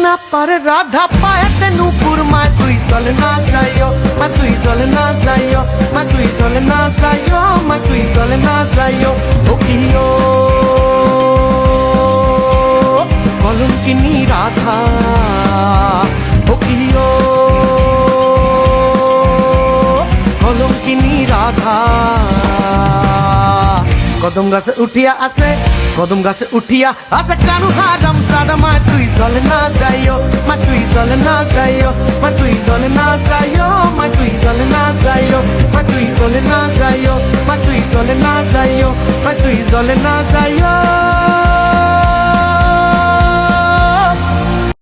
ना पर राधा पाए तेनू पुरमा तुई चल ना जाइयो मैं तुई चल ना जाइयो मैं तुई चल ना जाइयो मैं तुई चल ना जाइयो ओ कियो कलंकिनी राधा ओ कियो कलंकिनी राधा कदम गाছে উঠিয়া আছে कदम गाছে উঠিয়া আছে কানু হারাম সাদা মা তুই চল না যাইও মা তুই চল না যাইও মা তুই চল না যাইও মা তুই চল না যাইও মা তুই চল না যাইও মা তুই চল না যাইও মা তুই চল না যাইও